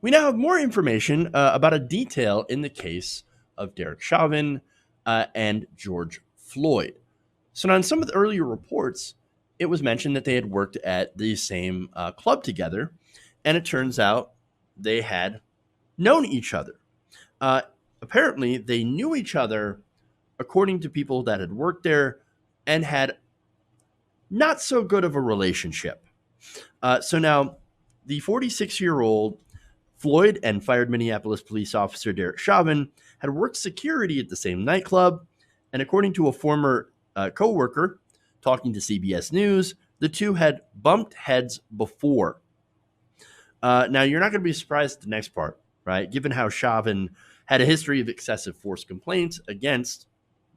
We now have more information about a detail in the case of Derek Chauvin and George Floyd. So now in some of the earlier reports, it was mentioned that they had worked at the same club together, and it turns out they had known each other. Uh, Apparently, they knew each other, according to people that had worked there, and had not so good of a relationship. So now, the 46-year-old Floyd and fired Minneapolis police officer Derek Chauvin had worked security at the same nightclub, and according to a former co-worker talking to CBS News, the two had bumped heads before. Now, you're not going to be surprised at the next part, right? Given how Chauvin had a history of excessive force complaints against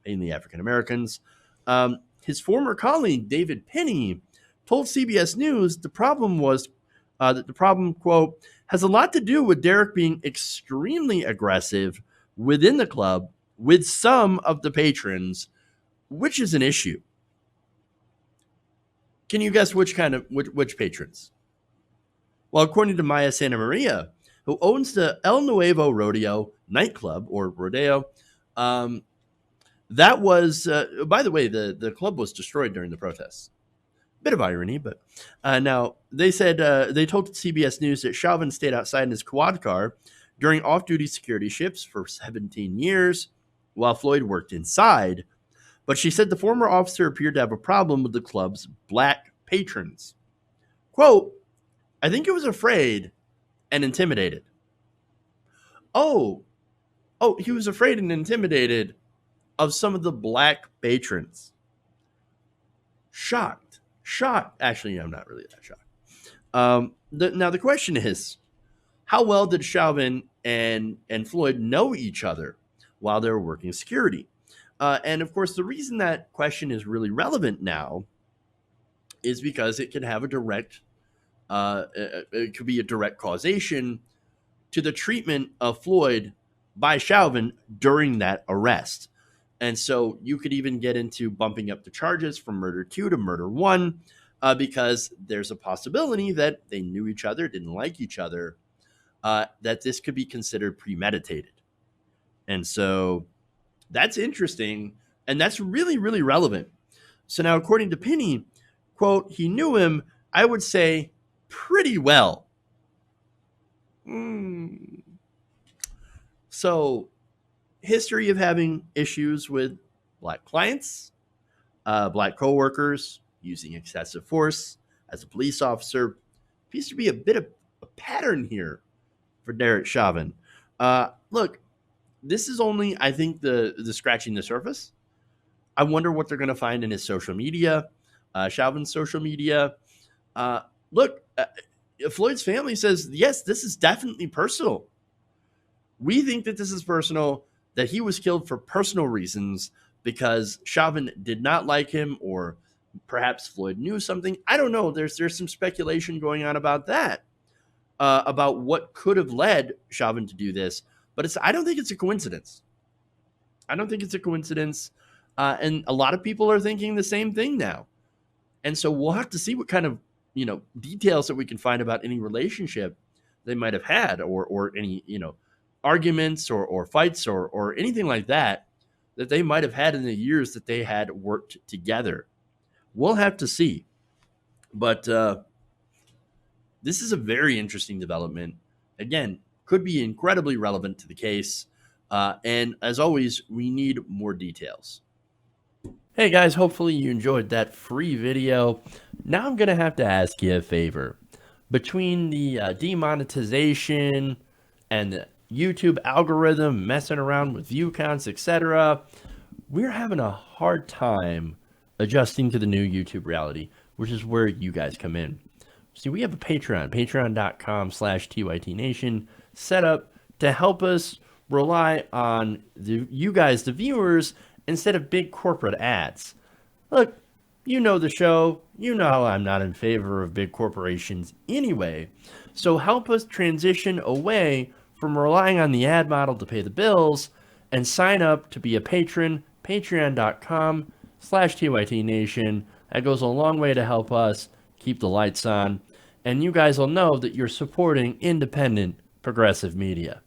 mainly African Americans. His former colleague, David Pinney, told CBS News the problem was that the problem, quote, has a lot to do with Derek being extremely aggressive within the club with some of the patrons, which is an issue. Can you guess which patrons? Well, according to Maya Santa Maria, who owns the El Nuevo Rodeo nightclub or rodeo, that was, by the way, the club was destroyed during the protests. Bit of irony, but now they said they told CBS News that Chauvin stayed outside in his quad car during off-duty security shifts for 17 years while Floyd worked inside. But she said the former officer appeared to have a problem with the club's black patrons. Quote, I think he was afraid and intimidated. Oh, he was afraid and intimidated of some of the black patrons. Shocked. Actually, I'm not really that shocked. Now, the question is, how well did Chauvin and Floyd know each other while they were working security? And, of course, the reason that question is really relevant now is because it can have a direct it could be a direct causation to the treatment of Floyd by Chauvin during that arrest. And so you could even get into bumping up the charges from murder 2 to murder 1 because there's a possibility that they knew each other, didn't like each other, that this could be considered premeditated. And so that's interesting, and that's really, really relevant. So now, according to Pinney, quote, he knew him, I would say, pretty well. So, history of having issues with black clients, black coworkers, using excessive force as a police officer. Appears to be a bit of a pattern here for Derek Chauvin. Look, this is only, I think, the scratching the surface. I wonder what they're going to find in his social media, Chauvin's social media. Look, Floyd's family says, yes, this is definitely personal. We think that this is personal, that he was killed for personal reasons because Chauvin did not like him, or perhaps Floyd knew something. I don't know. There's some speculation going on about that, about what could have led Chauvin to do this. But I don't think it's a coincidence. And a lot of people are thinking the same thing now. And so we'll have to see what kind of, details that we can find about any relationship they might have had, or any, arguments or fights or anything like that they might have had in the years that they had worked together. We'll have to see. But this is a very interesting development. Again, could be incredibly relevant to the case. And as always, we need more details. Hey guys, hopefully you enjoyed that free video. Now I'm going to have to ask you a favor. Between the demonetization and the YouTube algorithm messing around with view counts, etc., we're having a hard time adjusting to the new YouTube reality, which is where you guys come in. See, we have a patreon.com/TYTNation set up to help us rely on you guys, the viewers, instead of big corporate ads. Look, you know the show. You know I'm not in favor of big corporations anyway. So help us transition away from relying on the ad model to pay the bills and sign up to be a patron, patreon.com/TYTNation. That goes a long way to help us keep the lights on. And you guys will know that you're supporting independent progressive media.